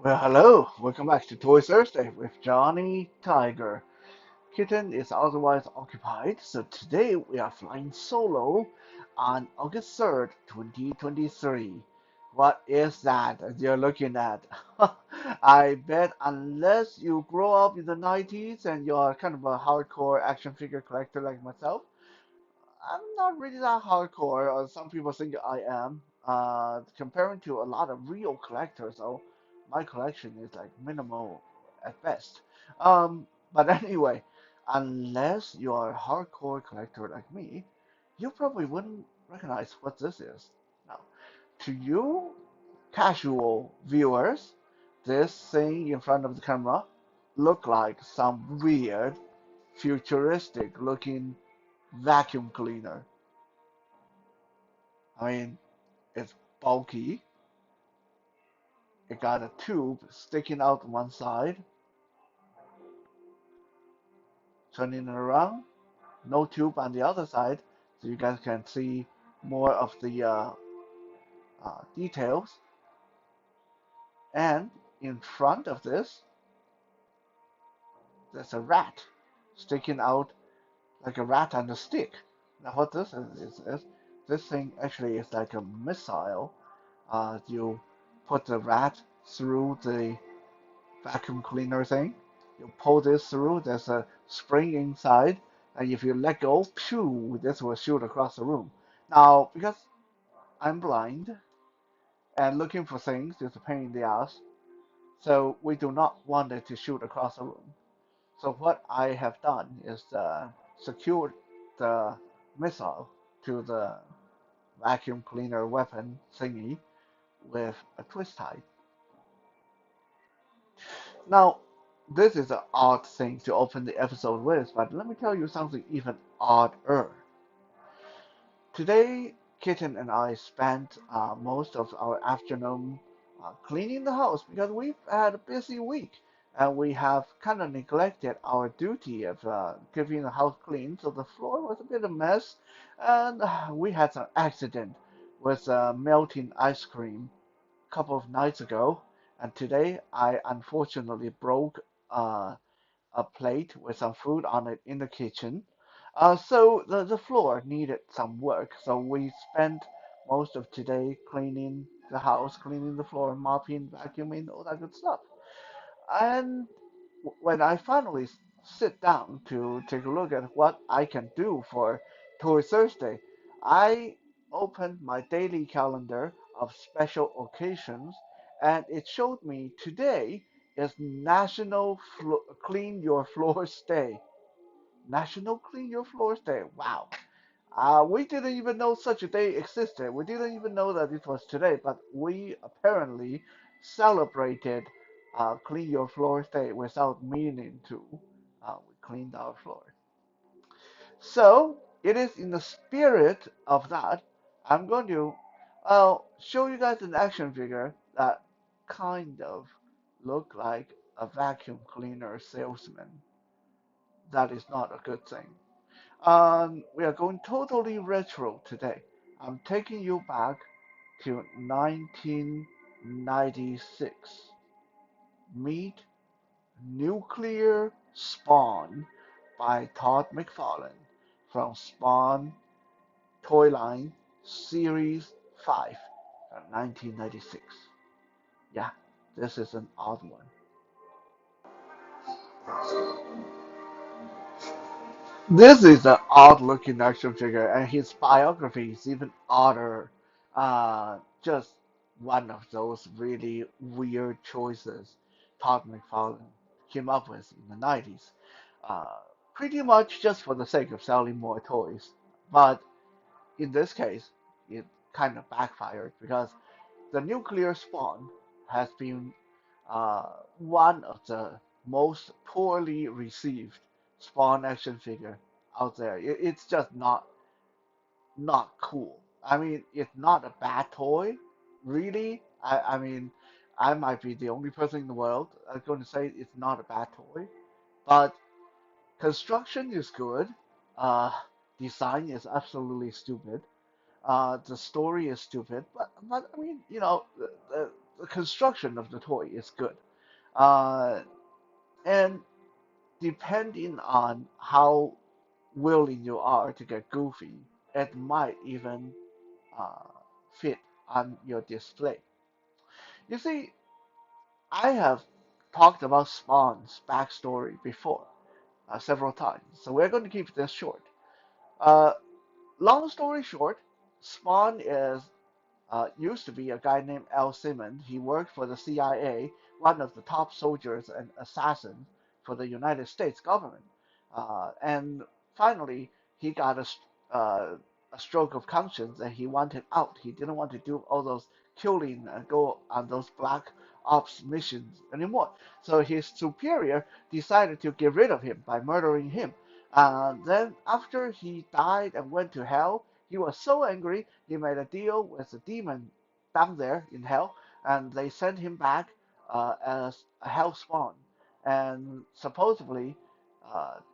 Well, hello. Welcome back to Toy Thursday with Johnny Tiger. Kitten is otherwise occupied, so today we are flying solo on August 3rd, 2023. What is that you're looking at? I bet unless you grow up in the 90s and you're kind of a hardcore action figure collector like myself, I'm not really that hardcore, or some people think I am. Comparing to a lot of real collectors, though, my collection is like minimal at best. But anyway, unless you're a hardcore collector like me, you probably wouldn't recognize what this is. Now, to you casual viewers, this thing in front of the camera look like some weird, futuristic looking vacuum cleaner. I mean, it's bulky. It got a tube sticking out one side, turning it around. No tube on the other side, so you guys can see more of the details. And in front of this, there's a rat sticking out like a rat on a stick. Now, what this is this thing actually is like a missile. You put the rat through the vacuum cleaner thing. You pull this through, there's a spring inside, and if you let go, pew, this will shoot across the room. Now, because I'm blind and looking for things is a pain in the ass, so we do not want it to shoot across the room. So what I have done is secure the missile to the vacuum cleaner weapon thingy with a twist tie. Now, this is an odd thing to open the episode with, but let me tell you something even odder. Today, Kitten and I spent most of our afternoon cleaning the house because we've had a busy week and we have kind of neglected our duty of keeping the house clean, so the floor was a bit of a mess, and we had some accident with melting ice cream couple of nights ago, and today I unfortunately broke uh, a plate with some food on it in the kitchen. So the floor needed some work, so we spent most of today cleaning the house, cleaning the floor, mopping, vacuuming, all that good stuff. And when I finally sit down to take a look at what I can do for Toy Thursday, I opened my daily calendar of special occasions, and it showed me today is National Clean Your Floors Day. National Clean Your Floors Day. Wow. We didn't even know such a day existed. We didn't even know that it was today, but we apparently celebrated Clean Your Floors Day without meaning to. We cleaned our floor. So it is in the spirit of that. I'm going to show you guys an action figure that kind of look like a vacuum cleaner salesman. That is not a good thing. We are going totally retro today. I'm taking you back to 1996. Meet Nuclear Spawn by Todd McFarlane from Spawn Toyline Series 5 from 1996. Yeah, this is an odd one. This is an odd looking action figure, and his biography is even odder. Just one of those really weird choices Todd McFarlane came up with in the 90s. Uh, Pretty much just for the sake of selling more toys. But in this case, it kind of backfired because the nuclear spawn has been one of the most poorly received Spawn action figure out there. It's just not cool. I mean, it's not a bad toy, really. I mean, I might be the only person in the world going to say it's not a bad toy, but construction is good. Uh, Design is absolutely stupid. The story is stupid, but I mean, the construction of the toy is good. Uh, and depending on how willing you are to get goofy, it might even uh, fit on your display. You see, I have talked about Spawn's backstory before several times, so we're going to keep this short. Uh, Long story short, Spawn is used to be a guy named L. Simmons. He worked for the CIA, one of the top soldiers and assassins for the United States government. And finally, he got a stroke of conscience and he wanted out. He didn't want to do all those killing and go on those black ops missions anymore. So his superior decided to get rid of him by murdering him. Then, after he died and went to hell, he was so angry he made a deal with the demon down there in hell, and they sent him back as a hell spawn. And supposedly,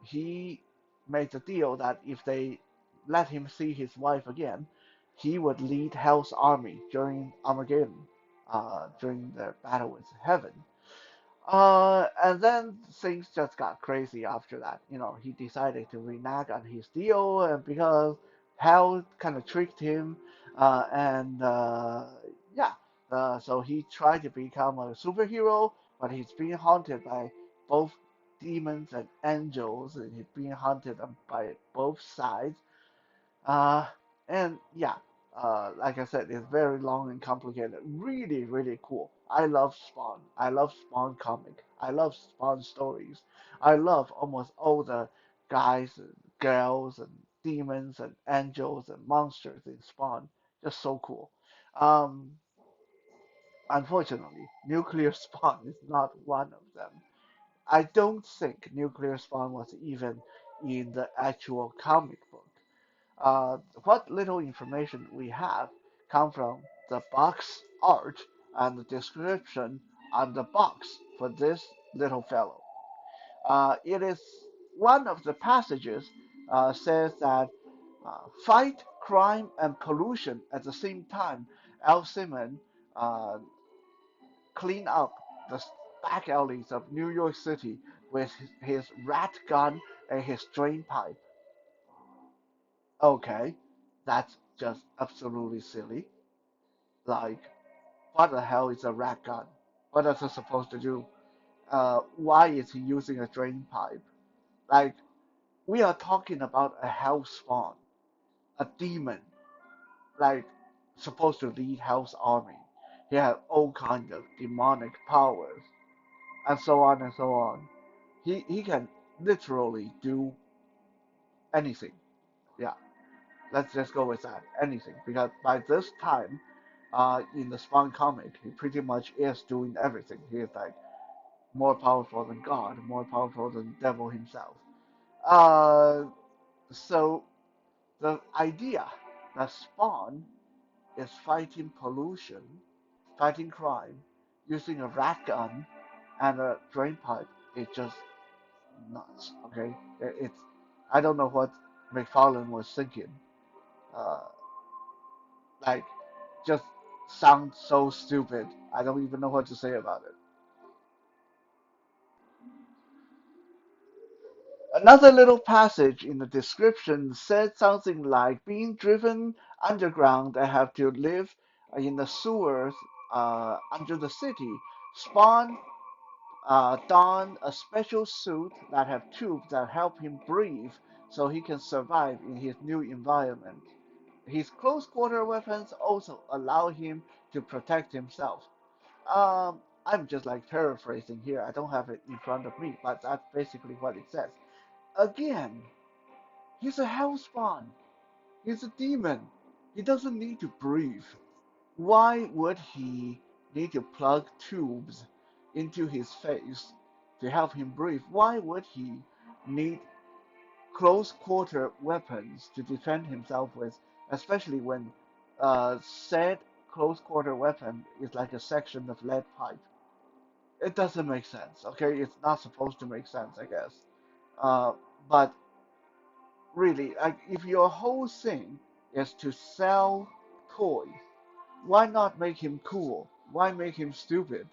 he made the deal that if they let him see his wife again, he would lead Hell's army during Armageddon, during the battle with heaven. And then things just got crazy after that. You know, he decided to renege on his deal, and because Hal kind of tricked him, and yeah, so he tried to become a superhero, but he's being haunted by both demons and angels, and he's being haunted by both sides. Uh, and yeah, like I said, it's very long and complicated. Really, really cool. I love Spawn. I love Spawn comic. I love Spawn stories. I love almost all the guys and girls and demons and angels and monsters in Spawn. Just so cool. Um, Unfortunately, Nuclear Spawn is not one of them. I don't think Nuclear Spawn was even in the actual comic book. What little information we have come from the box art and the description on the box for this little fellow. It is one of the passages says that fight crime and pollution at the same time. Al Simon uh, clean up the back alleys of New York City with his rat gun and his drain pipe. Okay, that's just absolutely silly. Like, what the hell is a rat gun? What is it supposed to do? Why is he using a drain pipe? Like, we are talking about a hell spawn, a demon, like, supposed to lead hell's army. He had all kinds of demonic powers, and so on and so on. He can literally do anything. Yeah. Let's just go with that. Anything. Because by this time, in the Spawn comic, he pretty much is doing everything. He is like more powerful than God, more powerful than Devil himself. Uh, so the idea that Spawn is fighting pollution, fighting crime, using a rat gun and a drain pipe is just nuts. Okay, it's I don't know what McFarlane was thinking. Uh, like just sounds so stupid. I don't even know what to say about it. Another little passage in the description said something like being driven underground and have to live in the sewers under the city. Spawn don a special suit that have tubes that help him breathe so he can survive in his new environment. His close quarter weapons also allow him to protect himself. I'm just like paraphrasing here. I don't have it in front of me, but that's basically what it says. Again, he's a hellspawn. He's a demon. He doesn't need to breathe. Why would he need to plug tubes into his face to help him breathe? Why would he need close quarter weapons to defend himself with, especially when said close quarter weapon is like a section of lead pipe? It doesn't make sense. Okay, it's not supposed to make sense, I guess. Uh, but really, like, if your whole thing is to sell toys, why not make him cool? Why make him stupid?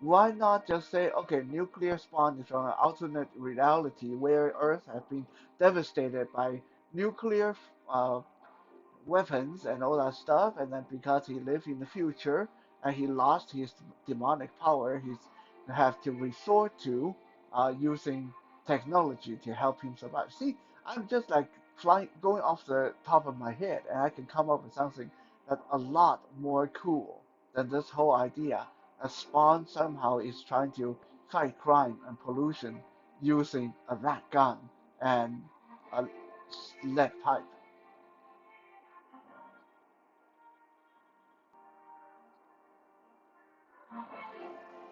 Why not just say, okay, nuclear spawn is from an alternate reality where Earth has been devastated by nuclear uh, weapons and all that stuff, and then because he lived in the future and he lost his demonic power, he's have to resort to using technology to help him survive. See, I'm just like flying, going off the top of my head, and I can come up with something that's a lot more cool than this whole idea. A Spawn somehow is trying to fight crime and pollution using a rat gun and a lead pipe.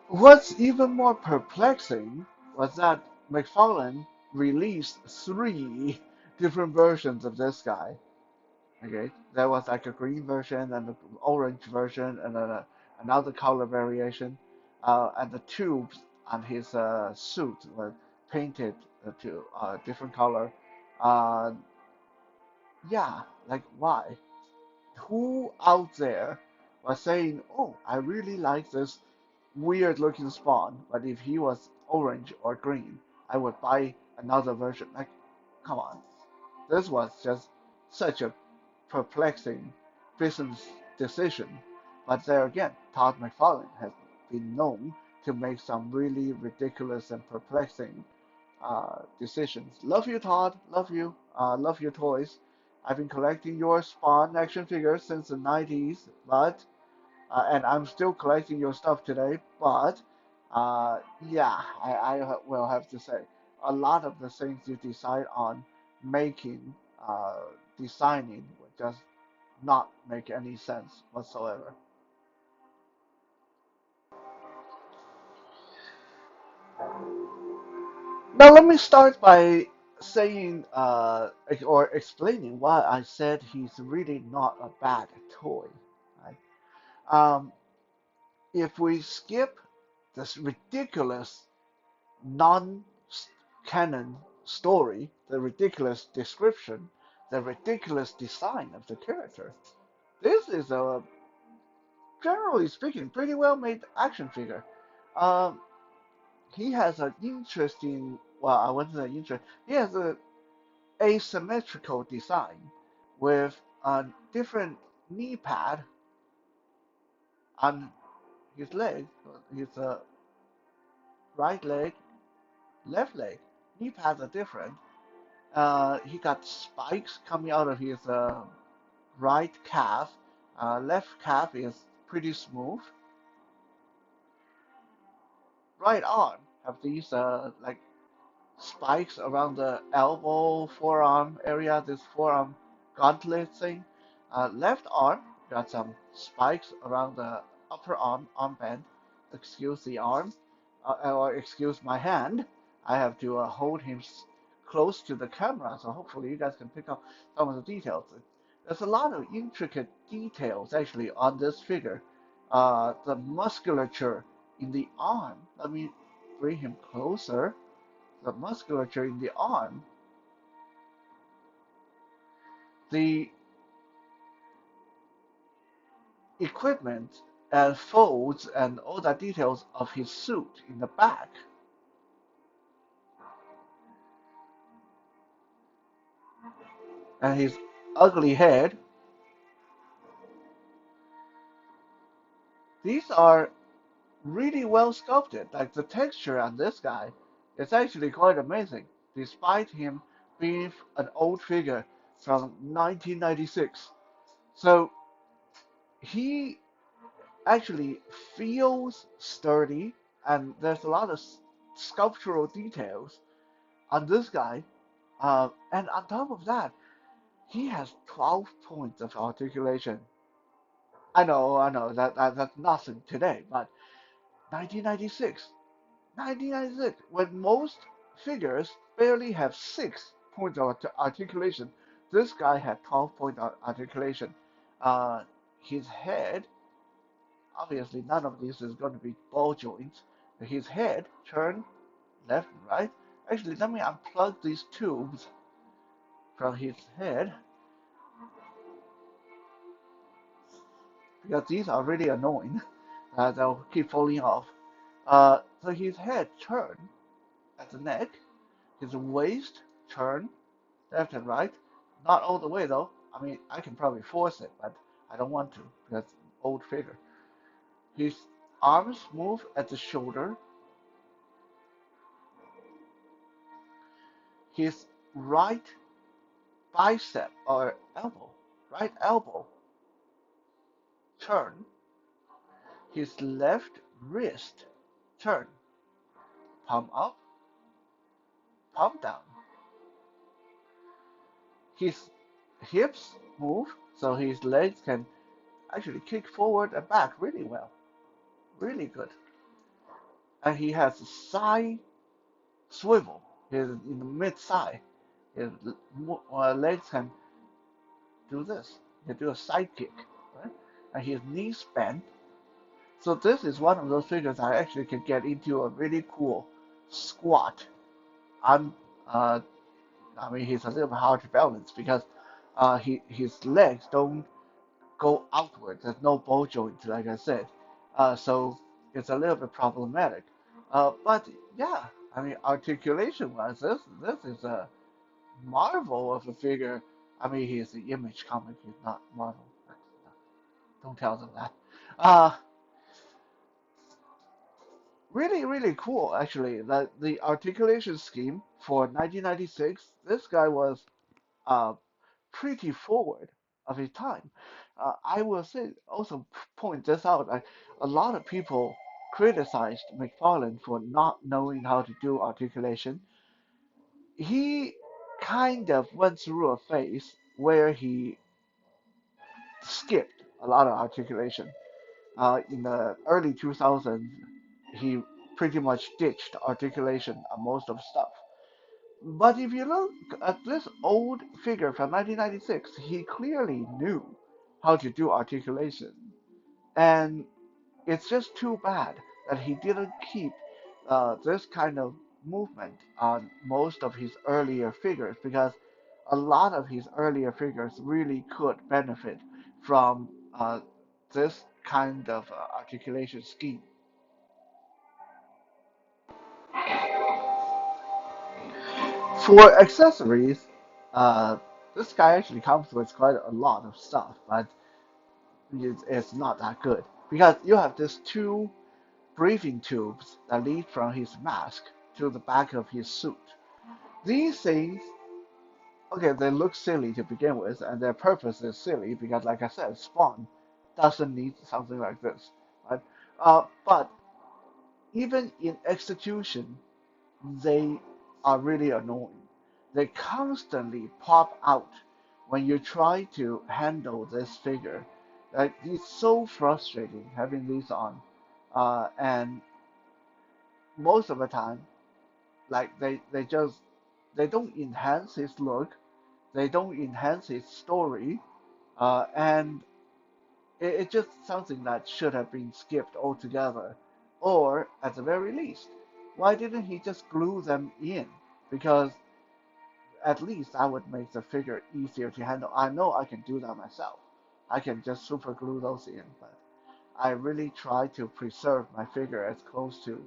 What's even more perplexing was that McFarlane released three different versions of this guy. Okay, there was like a green version and an orange version and then another color variation, and the tubes on his suit were painted to different color. Uh, yeah, like why? Who out there was saying, "Oh, I really like this weird looking Spawn, but if he was orange or green, I would buy another version." Like, come on. This was just such a perplexing business decision. But there again, Todd McFarlane has been known to make some really ridiculous and perplexing decisions. Love you, Todd. Love you. Love your toys. I've been collecting your Spawn action figures since the 90s, but and I'm still collecting your stuff today. But yeah, I will have to say a lot of the things you decide on making, uh, designing, would just not make any sense whatsoever. Now let me start by saying or explaining why I said he's really not a bad toy. Right? Um, if we skip this ridiculous non-canon story, the ridiculous description, the ridiculous design of the character. This is a, generally speaking, pretty well made action figure. Um, he has an interesting, well, I wouldn't say interesting, he has a asymmetrical design with a different knee pad on his leg, his right leg, left leg. Knee pads are different. He got spikes coming out of his right calf. Left calf is pretty smooth. Right arm have these like spikes around the elbow, forearm area. This forearm gauntlet thing. Left arm got some spikes around the upper arm armband. Excuse the arm, or excuse my hand. I have to hold him close to the camera, so hopefully you guys can pick up some of the details. There's a lot of intricate details actually on this figure. The musculature in the arm. Let me bring him closer. The musculature in the arm, the equipment and folds and all the details of his suit in the back, and his ugly head. These are really well sculpted. Like the texture on this guy is actually quite amazing, despite him being an old figure from 1996. So he actually feels sturdy, and there's a lot of sculptural details on this guy. And on top of that, he has 12 points of articulation. I know that's nothing today, but 1996, 1996, when most figures barely have 6 points of articulation, this guy had 12 point articulation. Uh, his head, obviously, none of this is going to be ball joints. His head turned left and right. Actually, let me unplug these tubes from his head because these are really annoying. they'll keep falling off. So his head turn at the neck, his waist turn left and right. Not all the way though. I mean, I can probably force it, but I don't want to because it's an old figure. His arms move at the shoulder. His right bicep or elbow, right elbow turn. His left wrist turn. Palm up, palm down. His hips move, so his legs can actually kick forward and back really well, really good. And he has a side swivel. He's in the mid side. His legs can do this. He can do a side kick, right? And his knees bend. So this is one of those figures I actually can get into a really cool squat. I'm, uh, I mean, he's a little bit hard to balance because his legs don't go outward. There's no ball joint, like I said. So it's a little bit problematic. But yeah, I mean, articulation-wise, this is a marvel of a figure. I mean, he's the Image comic, he's not Marvel. Don't tell them that. Uh, really, really cool, actually. The articulation scheme for 1996, this guy was uh, pretty forward of his time. I will say also point this out. A lot of people criticized McFarlane for not knowing how to do articulation. He kind of went through a phase where he skipped a lot of articulation. In the early 2000s, he pretty much ditched articulation on most of stuff. But if you look at this old figure from 1996, he clearly knew how to do articulation. And it's just too bad that he didn't keep this kind of movement on most of his earlier figures because a lot of his earlier figures really could benefit from this kind of articulation scheme. For accessories, uh, this guy actually comes with quite a lot of stuff, but it's not that good because you have these two breathing tubes that lead from his mask to the back of his suit. These things, okay, they look silly to begin with, and their purpose is silly because, like I said, Spawn doesn't need something like this, right? But even in execution, they are really annoying. They constantly pop out when you try to handle this figure. Like, it's so frustrating having these on. And most of the time, like they don't enhance his look, they don't enhance his story, and it's just something that should have been skipped altogether. Or at the very least, why didn't he just glue them in? Because at least that would make the figure easier to handle. I know I can do that myself. I can just super glue those in, but I really try to preserve my figure as close to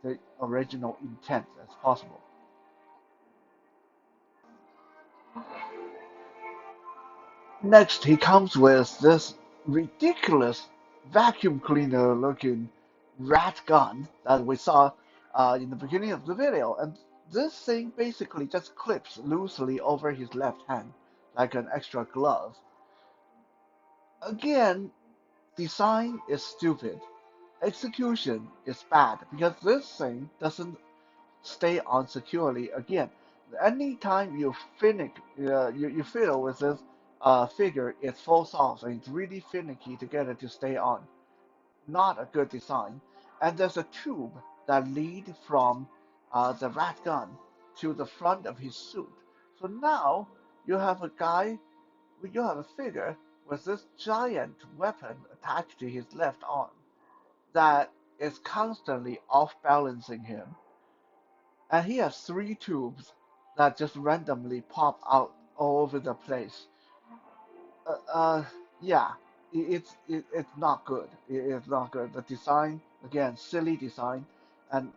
the original intent as possible. Next, he comes with this ridiculous vacuum cleaner looking rat gun that we saw in the beginning of the video. And this thing basically just clips loosely over his left hand like an extra glove. Again, design is stupid. Execution is bad because this thing doesn't stay on securely. Again, anytime you fiddle with this figure, it falls off and it's really finicky to get it to stay on. Not a good design. And there's a tube that lead from the rat gun to the front of his suit. So now you have a guy, you have a figure with this giant weapon attached to his left arm that is constantly off balancing him, and he has three tubes that just randomly pop out all over the place. Uh, uh yeah. it's not good. It's not good. The design, again, silly design, and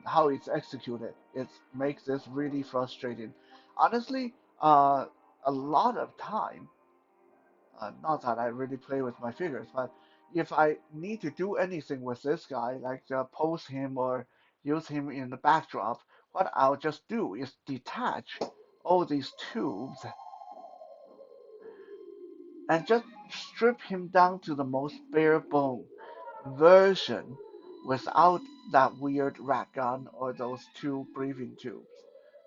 how it's executed, it makes this really frustrating. Honestly, a lot of time, not that I really play with my figures, but if I need to do anything with this guy, like pose him or use him in the backdrop, what I'll just do is detach all these tubes and just strip him down to the most bare bone version without that weird rat gun or those two breathing tubes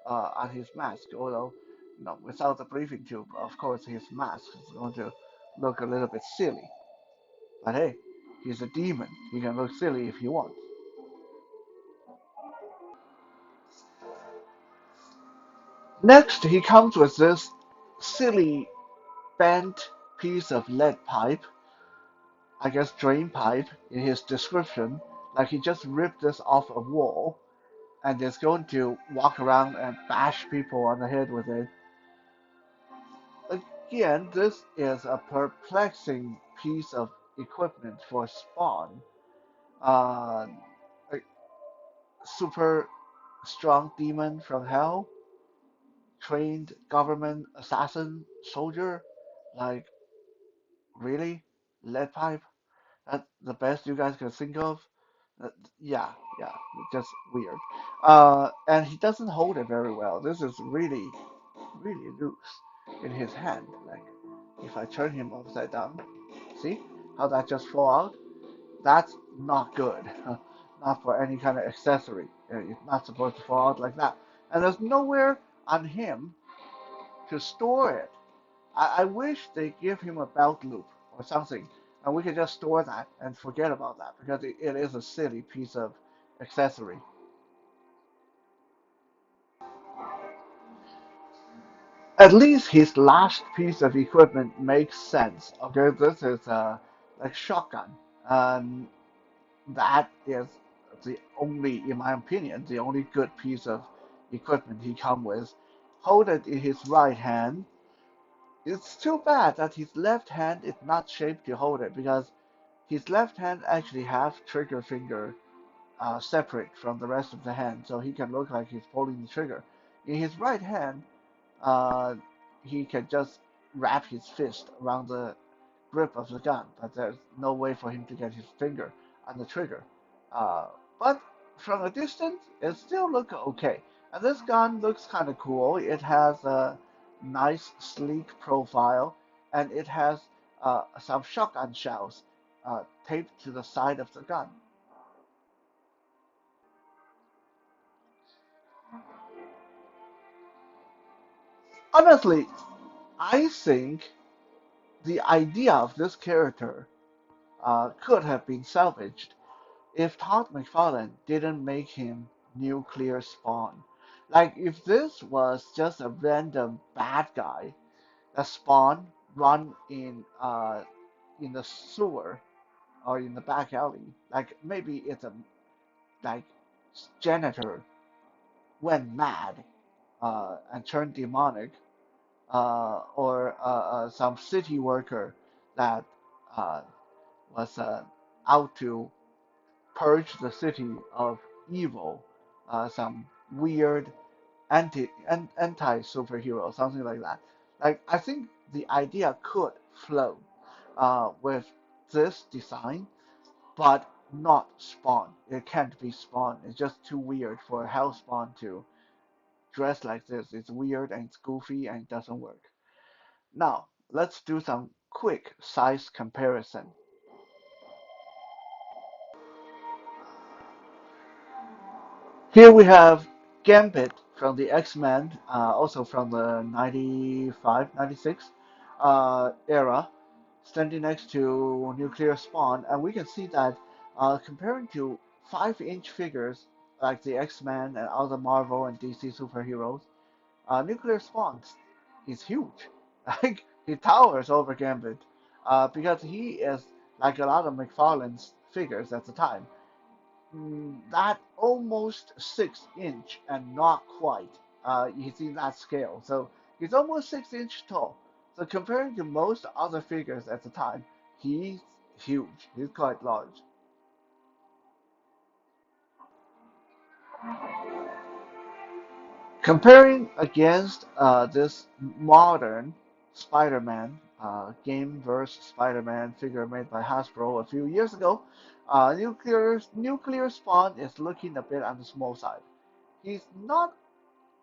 on his mask. Although, no, without the breathing tube, of course, his mask is going to look a little bit silly. But hey, he's a demon. He can look silly if he wants. Next, he comes with this silly bent piece of lead pipe, I guess drain pipe, in his description. Like he just ripped this off a wall and is going to walk around and bash people on the head with it. Again, this is a perplexing piece of equipment for Spawn. Uh, a super strong demon from hell, trained government assassin soldier. Like, really? Lead pipe? That's the best you guys can think of? Uh, yeah, yeah, just weird. And he doesn't hold it very well. This is really loose in his hand. Like, if I turn him upside down, see how that just fall out? That's not good. Not for any kind of accessory. It's not supposed to fall out like that. And there's nowhere on him to store it. I wish they give him a belt loop or something, and we can just store that and forget about that because it is a silly piece of accessory. At least his last piece of equipment makes sense. Okay, this is like shotgun, and that is the only, in my opinion, the only good piece of equipment he come with. Hold it in his right hand. It's too bad that his left hand is not shaped to hold it because his left hand actually has trigger finger separate from the rest of the hand, so he can look like he's pulling the trigger. In his right hand, uh, he can just wrap his fist around the grip of the gun, but there's no way for him to get his finger on the trigger. Uh, but from a distance, it still looks okay. And this gun looks kind of cool. It has a nice, sleek profile, and it has some shotgun shells taped to the side of the gun. Honestly, I think the idea of this character could have been salvaged if Todd McFarlane didn't make him nuclear spawn. Like if this was just a random bad guy that spawn run in the sewer or in the back alley, like maybe it's a like janitor went mad and turned demonic, or some city worker that uh, was out to purge the city of evil, some weird anti superhero, something like that. Like I think the idea could flow with this design, but not Spawn. It can't be Spawn. It's just too weird for Hell Spawn to dress like this. It's weird and it's goofy and it doesn't work. Now let's do some quick size comparison. Here we have Gambit from the X-Men, also from the 95, 96 era, standing next to Nuclear Spawn, and we can see that comparing to 5-inch figures like the X-Men and other Marvel and DC superheroes, Nuclear Spawn is huge. Like he towers over Gambit because he is like a lot of McFarlane's figures at the time, that almost 6 inch and not quite. You see that scale. So he's almost 6 inch tall. So comparing to most other figures at the time, He's huge. He's quite large. Comparing against this modern Spider-Man game versus Spider-Man figure made by Hasbro a few years ago, Nuclear Spawn is looking a bit on the small side. He's not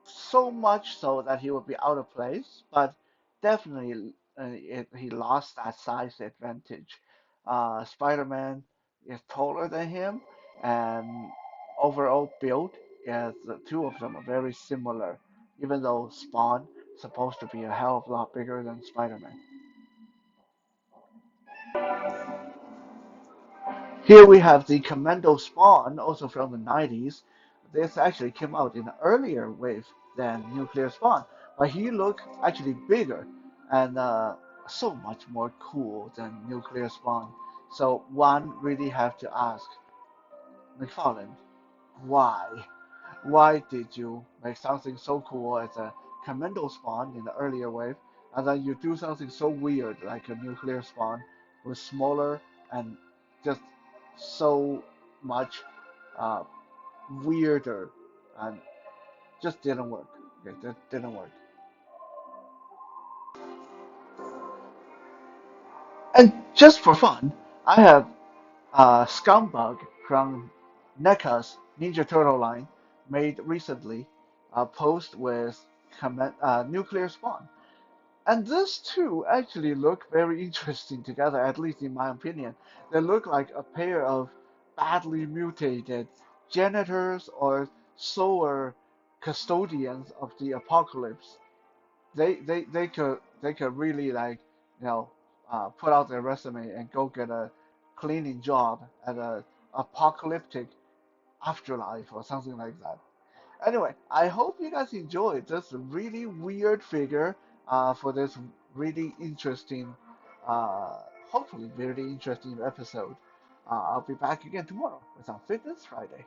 so much so that he would be out of place, but definitely he lost that size advantage. Spider-Man is taller than him, and overall build is the two of them are very similar, even though Spawn is supposed to be a hell of a lot bigger than Spider-Man. Here we have the Commando Spawn, also from the 90s. This actually came out in an earlier wave than Nuclear Spawn, but he looked actually bigger and so much more cool than Nuclear Spawn. So one really have to ask McFarlane, why? Why did you make something so cool as a Commando Spawn in the earlier wave, and then you do something so weird like a Nuclear Spawn with smaller and just so much uh, weirder and just didn't work. Okay, that didn't work. And just for fun, I have Scumbug from NECA's Ninja Turtle line made recently a post with Nuclear Spawn. And these two actually look very interesting together, at least in my opinion. They look like a pair of badly mutated janitors or sewer custodians of the apocalypse. They could really like put out their resume and go get a cleaning job at a apocalyptic afterlife or something like that. Anyway, I hope you guys enjoyed this really weird figure for this really interesting, uh, hopefully very interesting episode. I'll be back again tomorrow with our Fitness Friday.